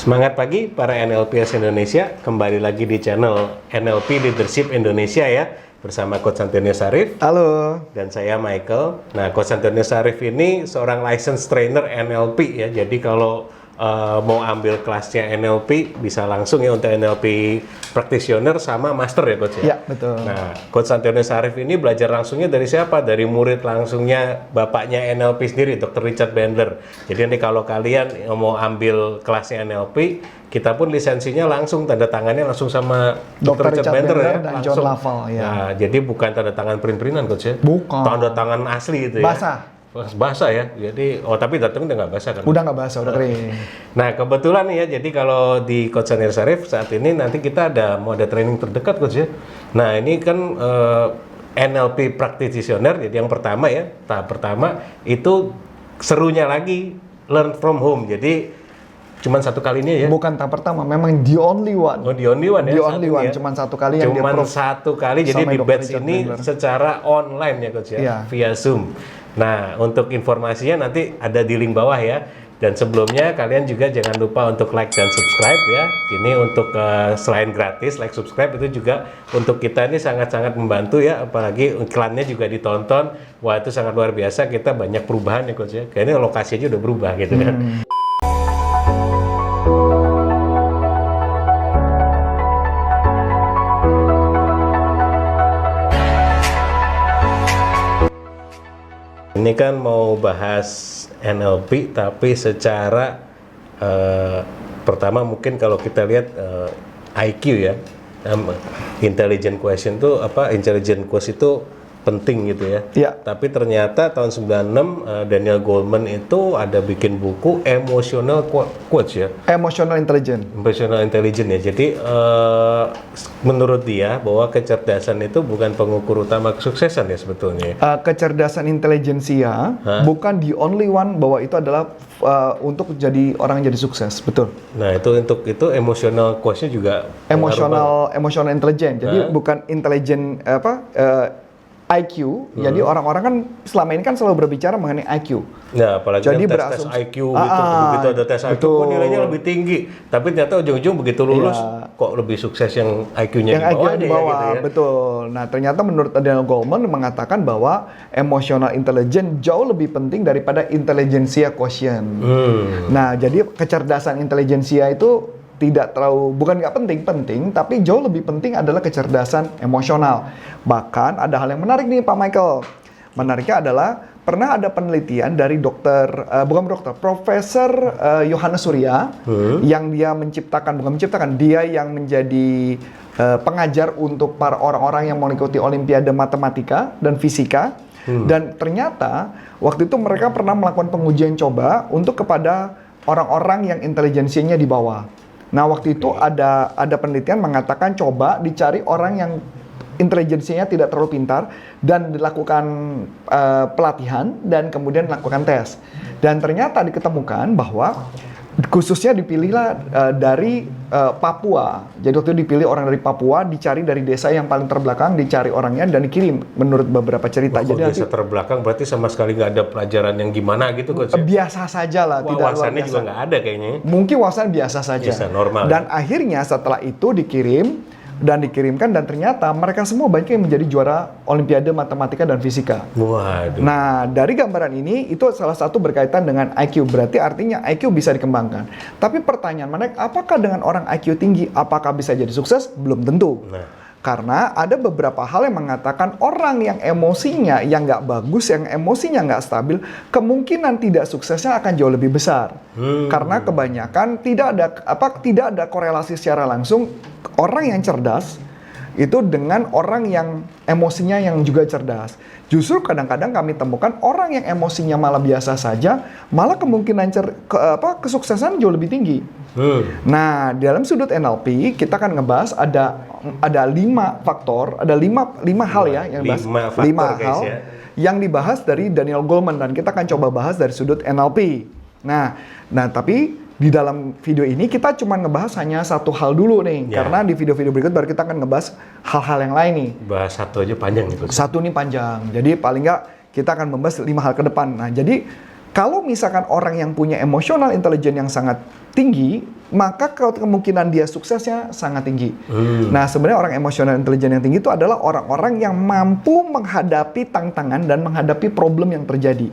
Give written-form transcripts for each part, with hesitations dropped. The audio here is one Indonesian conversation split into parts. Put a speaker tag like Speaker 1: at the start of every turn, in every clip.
Speaker 1: Semangat pagi para NLPers Indonesia, kembali lagi di channel NLP Leadership Indonesia ya, bersama Coach Antonio Sarif.
Speaker 2: Halo.
Speaker 1: Dan saya Michael. Nah, Coach Antonio Sarif ini seorang licensed trainer NLP ya, jadi kalau mau ambil kelasnya NLP bisa langsung ya untuk NLP practitioner sama master ya Coach ya?
Speaker 2: Iya, betul.
Speaker 1: Nah, Coach Antonio Sarif ini belajar langsungnya dari siapa? Dari murid langsungnya bapaknya NLP sendiri, Dr. Richard Bandler. Jadi nanti kalau kalian mau ambil kelasnya NLP, kita pun lisensinya langsung, tanda tangannya langsung sama Dr. Richard Bandler ya?
Speaker 2: dan
Speaker 1: Langsung.
Speaker 2: John Laval ya.
Speaker 1: Nah, jadi bukan tanda tangan print-printan Coach ya?
Speaker 2: Bukan.
Speaker 1: Tanda tangan asli itu ya?
Speaker 2: Basah.
Speaker 1: Basah ya, jadi tapi datang udah nggak basah kan?
Speaker 2: Udah nggak basah, udah kering.
Speaker 1: Nah kebetulan nih ya, jadi kalau di Coach Antonio Sarif saat ini nanti kita mau ada training terdekat Coach ya. Nah ini kan NLP practitioner, jadi yang pertama ya, tahap pertama itu serunya lagi learn from home, jadi cuman satu kali ini ya?
Speaker 2: Bukan tahap pertama, memang the only one.
Speaker 1: Oh, the only one ya?
Speaker 2: The only one, cuman satu kali yang
Speaker 1: cuman satu kali, jadi di batch ini secara online ya Coach ya,
Speaker 2: iya.
Speaker 1: via Zoom. Nah, untuk informasinya nanti ada di link bawah ya. Dan sebelumnya kalian juga jangan lupa untuk like dan subscribe ya. Ini untuk selain gratis, like subscribe itu juga untuk kita ini sangat-sangat membantu ya. Apalagi iklannya juga ditonton. Wah itu sangat luar biasa, kita banyak perubahan ya Coach ya. Kayaknya lokasi aja udah berubah gitu kan. Ini kan mau bahas NLP tapi secara pertama mungkin kalau kita lihat IQ ya, intelligent question itu intelligent question itu penting gitu ya.
Speaker 2: Iya.
Speaker 1: Tapi ternyata tahun 96 Daniel Goleman itu ada bikin buku emotional quotes ya.
Speaker 2: Emotional intelligence.
Speaker 1: Emotional intelligence ya. Jadi menurut dia bahwa kecerdasan itu bukan pengukur utama kesuksesan ya sebetulnya.
Speaker 2: Kecerdasan intelijensia bukan the only one bahwa itu adalah untuk jadi orang yang jadi sukses, betul.
Speaker 1: Nah itu untuk itu emotional quotesnya juga
Speaker 2: emotional intelligence. Jadi bukan intelligent IQ, jadi orang-orang kan selama ini kan selalu berbicara mengenai IQ.
Speaker 1: Nah, apalagi
Speaker 2: jadi
Speaker 1: tes IQ gitu, begitu ada tes IQ kok nilainya lebih tinggi, tapi ternyata ujung-ujung begitu lulus kok lebih sukses yang IQ-nya
Speaker 2: di bawah.
Speaker 1: Gitu ya.
Speaker 2: Betul. Nah, ternyata menurut Daniel Goleman mengatakan bahwa emotional intelligence jauh lebih penting daripada intelligentsia quotient. Nah, jadi kecerdasan intelijensia itu bukan nggak penting, tapi jauh lebih penting adalah kecerdasan emosional. Bahkan ada hal yang menarik nih Pak Michael. Menariknya adalah pernah ada penelitian dari Profesor Yohanes Surya yang dia dia yang menjadi pengajar untuk para orang-orang yang mengikuti Olimpiade Matematika dan Fisika. Dan ternyata waktu itu mereka pernah melakukan pengujian coba untuk kepada orang-orang yang intelijensinya di bawah. Nah waktu itu ada penelitian mengatakan coba dicari orang yang intelijensinya tidak terlalu pintar dan dilakukan pelatihan dan kemudian dilakukan tes. Dan ternyata diketemukan bahwa khususnya dipilihlah dari Papua. Jadi waktu itu dipilih orang dari Papua, dicari dari desa yang paling terbelakang, dicari orangnya dan dikirim menurut beberapa cerita.
Speaker 1: Jadi desa terbelakang berarti sama sekali nggak ada pelajaran yang gimana gitu Coach?
Speaker 2: Biasa saja lah, tidak luar biasa.
Speaker 1: Wawasannya juga nggak ada kayaknya.
Speaker 2: Mungkin wawasan biasa saja.
Speaker 1: Biasa, normal.
Speaker 2: Dan akhirnya setelah itu dikirimkan dan ternyata mereka semua banyak yang menjadi juara Olimpiade Matematika dan Fisika.
Speaker 1: Waduh.
Speaker 2: Nah, dari gambaran ini itu salah satu berkaitan dengan IQ. Berarti artinya IQ bisa dikembangkan. Tapi pertanyaan menarik, apakah dengan orang IQ tinggi apakah bisa jadi sukses? Belum tentu. Karena ada beberapa hal yang mengatakan orang yang emosinya yang nggak bagus, yang emosinya nggak stabil, kemungkinan tidak suksesnya akan jauh lebih besar. Karena kebanyakan tidak ada korelasi secara langsung orang yang cerdas itu dengan orang yang emosinya yang juga cerdas. Justru kadang-kadang kami temukan orang yang emosinya malah biasa saja, malah kemungkinan kesuksesan jauh lebih tinggi. Nah, dalam sudut NLP kita akan ngebahas ada 5 faktor, ada 5 hal ya yang dibahas. 5 hal ya, yang dibahas dari Daniel Goleman dan kita akan coba bahas dari sudut NLP. Nah tapi di dalam video ini kita cuma ngebahas hanya satu hal dulu nih, karena di video-video berikut baru kita akan ngebahas hal-hal yang lain nih.
Speaker 1: Bahas satu aja panjang nih.
Speaker 2: Satu nih panjang, jadi paling nggak kita akan membahas 5 hal ke depan. Nah jadi kalau misalkan orang yang punya emotional intelligence yang sangat tinggi, maka kemungkinan dia suksesnya sangat tinggi. Nah, sebenarnya orang emosional intelijen yang tinggi itu adalah orang-orang yang mampu menghadapi tantangan dan menghadapi problem yang terjadi.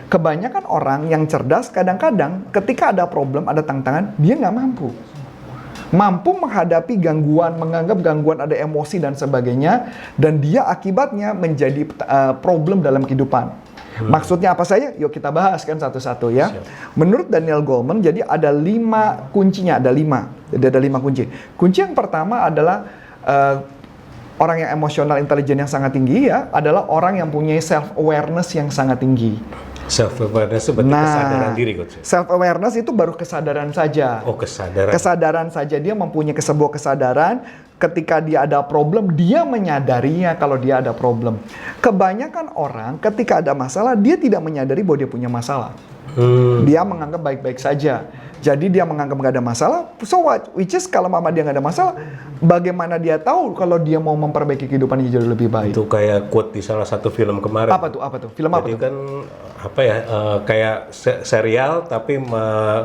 Speaker 2: Kebanyakan orang yang cerdas kadang-kadang ketika ada problem, ada tantangan, dia nggak mampu. Mampu menghadapi gangguan, menganggap gangguan ada emosi dan sebagainya, dan dia akibatnya menjadi problem dalam kehidupan. Maksudnya apa saja? Yuk kita bahas kan satu-satu ya.
Speaker 1: Siap.
Speaker 2: Menurut Daniel Goleman, jadi ada 5 kuncinya, ada 5. Jadi ada 5 kunci. Kunci yang pertama adalah orang yang emosional intelijen yang sangat tinggi ya, adalah orang yang punya self-awareness yang sangat tinggi.
Speaker 1: Self-awareness itu berarti kesadaran diri, Coach.
Speaker 2: Self-awareness itu baru kesadaran saja.
Speaker 1: Oh, kesadaran.
Speaker 2: Kesadaran saja, dia mempunyai sebuah kesadaran ketika dia ada problem, dia menyadarinya kalau dia ada problem. Kebanyakan orang ketika ada masalah, dia tidak menyadari bahwa dia punya masalah. Dia menganggap baik-baik saja. Jadi dia menganggap nggak ada masalah, so what? Which is kalau mama dia nggak ada masalah, bagaimana dia tahu kalau dia mau memperbaiki kehidupannya jadi lebih baik?
Speaker 1: Itu kayak quote di salah satu film kemarin.
Speaker 2: Apa tuh? Film apa
Speaker 1: Jadi
Speaker 2: tuh?
Speaker 1: kan apa ya, kayak serial tapi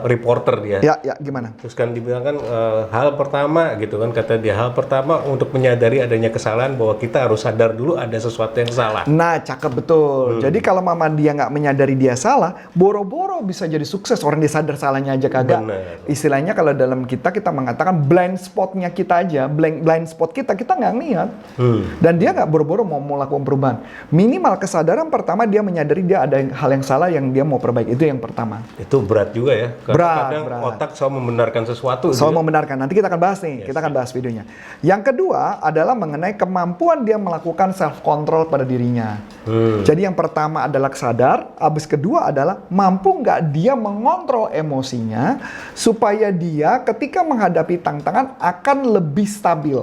Speaker 1: reporter dia.
Speaker 2: Ya, gimana?
Speaker 1: Terus kan dibilang kan hal pertama gitu kan, kata dia, hal pertama untuk menyadari adanya kesalahan bahwa kita harus sadar dulu ada sesuatu yang salah.
Speaker 2: Nah, cakep betul. Jadi kalau mama dia nggak menyadari dia salah, boro-boro bisa jadi sukses. Orang dia sadar salahnya aja kagak.
Speaker 1: Bener.
Speaker 2: Istilahnya kalau dalam kita mengatakan blind spotnya kita aja, blind spot kita nggak lihat. Dan dia nggak boro-boro mau melakukan perubahan. Minimal kesadaran pertama dia menyadari dia ada hal yang salah yang dia mau perbaiki. Itu yang pertama.
Speaker 1: Itu berat juga ya. Karena kadang
Speaker 2: Berat.
Speaker 1: otak selalu membenarkan sesuatu.
Speaker 2: Soal
Speaker 1: gitu.
Speaker 2: membenarkan. Nanti kita akan bahas nih. Kita akan bahas videonya. Yang kedua adalah mengenai kemampuan dia melakukan self control pada dirinya. Jadi yang pertama adalah sadar. Habis kedua adalah mampu nggak dia mengontrol emosinya supaya dia ketika menghadapi tantangan akan lebih stabil.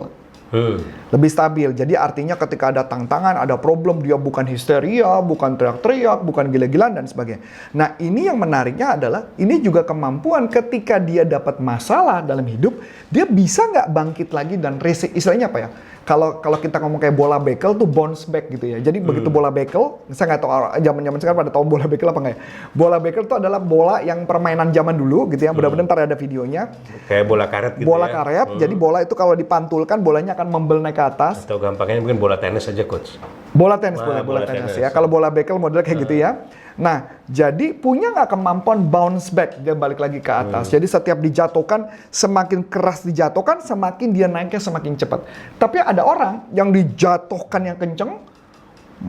Speaker 2: Lebih stabil. Jadi artinya ketika ada tantangan, ada problem, dia bukan histeria, bukan teriak-teriak, bukan gila-gilaan dan sebagainya. Nah, ini yang menariknya adalah ini juga kemampuan ketika dia dapat masalah dalam hidup, dia bisa nggak bangkit lagi dan istilahnya apa ya? Kalau kita ngomong kayak bola bekel tuh bounce back gitu ya. Jadi begitu bola bekel, saya nggak tahu zaman sekarang pada tahu bola bekel apa nggak ya? Bola bekel itu adalah bola yang permainan zaman dulu gitu ya. Mudah-mudahan ntar ada videonya.
Speaker 1: Kayak bola karet gitu
Speaker 2: Bola
Speaker 1: ya.
Speaker 2: karet. Jadi bola itu kalau dipantulkan bolanya akan membel naik ke atas.
Speaker 1: Atau gampangnya mungkin bola tenis aja, Coach.
Speaker 2: Bola tenis,
Speaker 1: Wah,
Speaker 2: bola
Speaker 1: bola
Speaker 2: tenis
Speaker 1: tenis.
Speaker 2: ya. Kalau bola bekel model kayak gitu ya. Nah, jadi punya nggak kemampuan bounce back, dia balik lagi ke atas. Jadi setiap dijatuhkan, semakin keras dijatuhkan, semakin dia naiknya semakin cepat. Tapi ada orang yang dijatuhkan yang kenceng,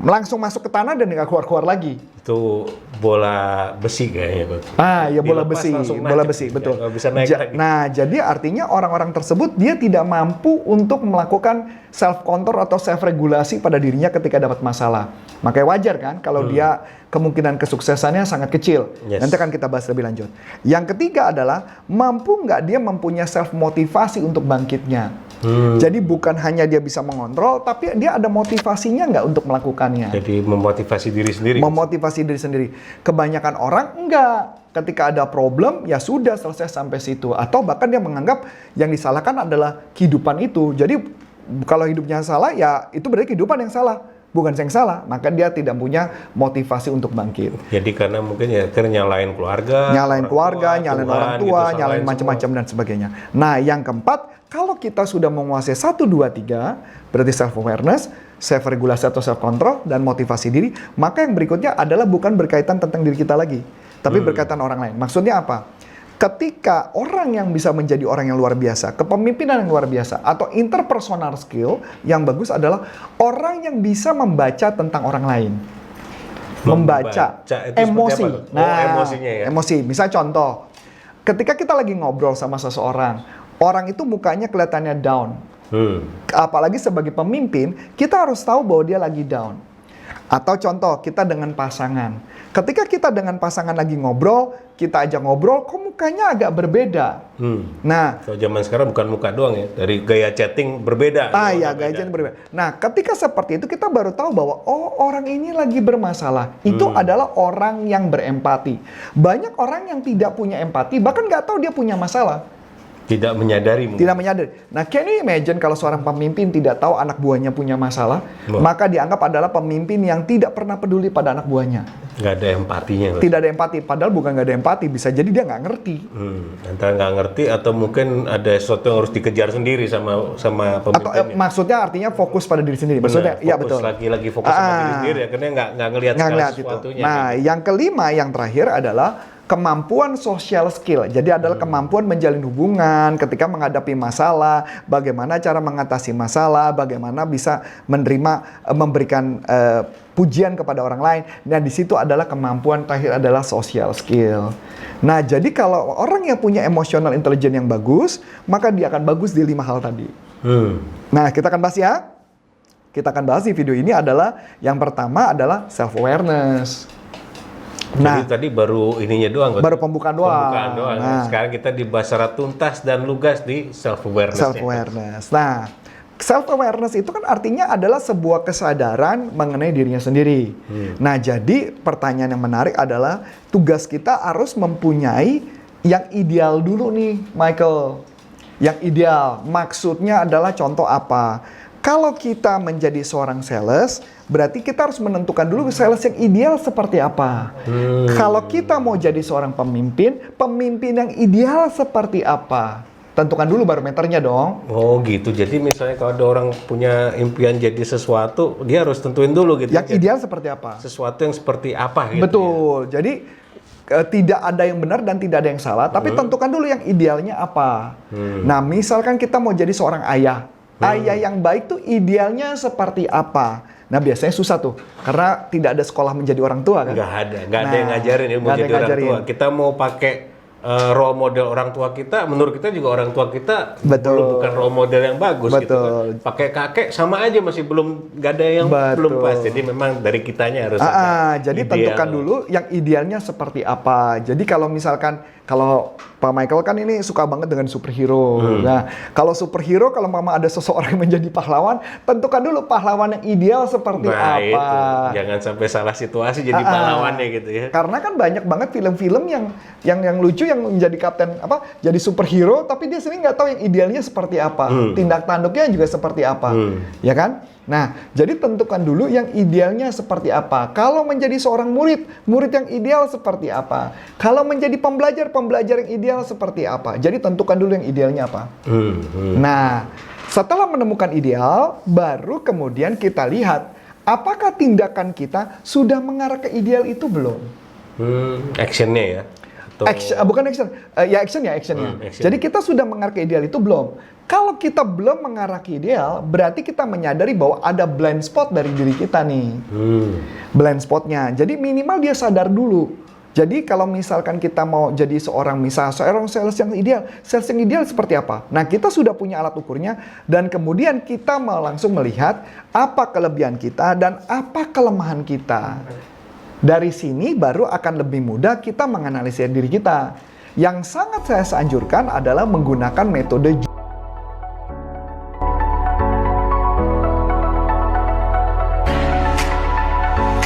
Speaker 2: langsung masuk ke tanah dan nggak keluar-keluar lagi.
Speaker 1: Itu bola besi kayaknya, Coach.
Speaker 2: Ya bola
Speaker 1: Dilepas
Speaker 2: besi,
Speaker 1: langsung
Speaker 2: bola
Speaker 1: nancep.
Speaker 2: besi,
Speaker 1: Ya,
Speaker 2: betul.
Speaker 1: nggak bisa naik lagi.
Speaker 2: Nah, jadi artinya orang-orang tersebut dia tidak mampu untuk melakukan self control atau self regulasi pada dirinya ketika dapat masalah. Makanya wajar kan kalau dia kemungkinan kesuksesannya sangat kecil.
Speaker 1: Yes.
Speaker 2: Nanti akan kita bahas lebih lanjut. Yang ketiga adalah mampu nggak dia mempunyai self motivasi untuk bangkitnya. Jadi bukan hanya dia bisa mengontrol, tapi dia ada motivasinya nggak untuk melakukannya.
Speaker 1: Jadi memotivasi diri sendiri.
Speaker 2: Memotivasi diri sendiri. Kebanyakan orang enggak. Ketika ada problem, ya sudah selesai sampai situ. Atau bahkan dia menganggap yang disalahkan adalah kehidupan itu. Jadi kalau hidupnya salah, ya itu berarti kehidupan yang salah. Bukan yang salah. Maka dia tidak punya motivasi untuk bangkit.
Speaker 1: Jadi karena mungkin ya akhirnya nyalain keluarga.
Speaker 2: Nyalain keluarga, nyalain
Speaker 1: Tuhan,
Speaker 2: orang tua,
Speaker 1: gitu,
Speaker 2: nyalain
Speaker 1: salahin
Speaker 2: macam-macam dan sebagainya. Nah, yang keempat, kalau kita sudah menguasai 1, 2, 3, berarti self-awareness, self-regulasi atau self-control, dan motivasi diri, maka yang berikutnya adalah bukan berkaitan tentang diri kita lagi, tapi berkaitan orang lain. Maksudnya apa? Ketika orang yang bisa menjadi orang yang luar biasa, kepemimpinan yang luar biasa, atau interpersonal skill yang bagus adalah orang yang bisa membaca tentang orang lain. Membaca
Speaker 1: itu
Speaker 2: emosi.
Speaker 1: seperti apa tuh? Oh, emosinya ya.
Speaker 2: Emosi. Misal contoh, ketika kita lagi ngobrol sama seseorang, orang itu mukanya kelihatannya down. Apalagi sebagai pemimpin, kita harus tahu bahwa dia lagi down. Atau contoh, kita dengan pasangan. Ketika kita dengan pasangan lagi ngobrol, kita ajak ngobrol, kok mukanya agak berbeda. Nah,
Speaker 1: Kalau zaman sekarang bukan muka doang ya, dari gaya chatting berbeda.
Speaker 2: ya gaya chatting berbeda. Nah, ketika seperti itu kita baru tahu bahwa oh orang ini lagi bermasalah. Itu adalah orang yang berempati. Banyak orang yang tidak punya empati, bahkan nggak tahu dia punya masalah.
Speaker 1: Tidak menyadari mungkin.
Speaker 2: Tidak menyadari. Nah, can you imagine kalau seorang pemimpin tidak tahu anak buahnya punya masalah, maka dianggap adalah pemimpin yang tidak pernah peduli pada anak buahnya.
Speaker 1: Nggak ada empatinya.
Speaker 2: Tidak ada empati. Padahal bukan nggak ada empati, bisa jadi dia nggak ngerti.
Speaker 1: Antara nggak ngerti atau mungkin ada sesuatu yang harus dikejar sendiri sama pemimpinnya.
Speaker 2: Atau maksudnya artinya fokus pada diri sendiri. Maksudnya,
Speaker 1: Benar,
Speaker 2: ya betul.
Speaker 1: Lagi fokus sama diri sendiri, akhirnya nggak ngelihat segala sesuatunya.
Speaker 2: Nah, yang kelima, yang terakhir adalah kemampuan social skill. Jadi adalah kemampuan menjalin hubungan ketika menghadapi masalah, bagaimana cara mengatasi masalah, bagaimana bisa memberikan pujian kepada orang lain. Nah, di situ adalah kemampuan terakhir adalah social skill. Nah, jadi kalau orang yang punya emotional intelligence yang bagus, maka dia akan bagus di 5 hal tadi. Nah, kita akan bahas ya. Kita akan bahas di video ini adalah yang pertama adalah self-awareness.
Speaker 1: Jadi tadi baru ininya doang.
Speaker 2: Baru pembukaan doang.
Speaker 1: Nah, sekarang kita dibahas secara tuntas dan lugas di self-awareness.
Speaker 2: Self-awareness. Nah, self-awareness itu kan artinya adalah sebuah kesadaran mengenai dirinya sendiri. Nah, jadi pertanyaan yang menarik adalah tugas kita harus mempunyai yang ideal dulu nih, Michael. Yang ideal, maksudnya adalah contoh apa? Kalau kita menjadi seorang sales, berarti kita harus menentukan dulu sales yang ideal seperti apa. Kalau kita mau jadi seorang pemimpin yang ideal seperti apa? Tentukan dulu barometernya dong.
Speaker 1: Oh gitu, jadi misalnya kalau ada orang punya impian jadi sesuatu, dia harus tentuin dulu gitu.
Speaker 2: Yang ideal seperti apa?
Speaker 1: Sesuatu yang seperti apa gitu.
Speaker 2: Betul, jadi tidak ada yang benar dan tidak ada yang salah, tapi tentukan dulu yang idealnya apa. Nah, misalkan kita mau jadi seorang ayah. Ayah yang baik tuh idealnya seperti apa? Nah, biasanya susah tuh, karena tidak ada sekolah menjadi orang tua kan?
Speaker 1: Nggak ada yang ngajarin ilmu jadi orang tua. Kita mau pakai role model orang tua kita, menurut kita juga orang tua kita bukan role model yang bagus gitu kan. Pakai kakek sama aja masih nggak ada yang belum pas. Jadi memang dari kitanya harus
Speaker 2: jadi tentukan dulu yang idealnya seperti apa. Jadi kalau misalkan kalau Pak Michael kan ini suka banget dengan superhero. Nah, kalau superhero, kalau mama ada seseorang yang menjadi pahlawan, tentukan dulu pahlawan yang ideal seperti apa.
Speaker 1: Itu. Jangan sampai salah situasi jadi pahlawannya gitu ya.
Speaker 2: Karena kan banyak banget film-film yang lucu yang menjadi jadi superhero, tapi dia sendiri nggak tahu yang idealnya seperti apa. Tindak tanduknya juga seperti apa. Ya kan? Nah, jadi tentukan dulu yang idealnya seperti apa. Kalau menjadi seorang murid yang ideal seperti apa. Kalau menjadi pembelajar yang ideal seperti apa. Jadi tentukan dulu yang idealnya apa. Nah, setelah menemukan ideal, baru kemudian kita lihat apakah tindakan kita sudah mengarah ke ideal itu belum.
Speaker 1: Actionnya ya.
Speaker 2: Bukan action, actionnya. Jadi kita sudah mengarah ke ideal itu belum. Kalau kita belum mengarah ke ideal, berarti kita menyadari bahwa ada blind spot dari diri kita nih. Blind spotnya. Jadi minimal dia sadar dulu. Jadi kalau misalkan kita mau jadi seorang sales yang ideal seperti apa? Nah, kita sudah punya alat ukurnya dan kemudian kita mau langsung melihat apa kelebihan kita dan apa kelemahan kita. Dari sini baru akan lebih mudah kita menganalisis diri kita. Yang sangat saya anjurkan adalah menggunakan metode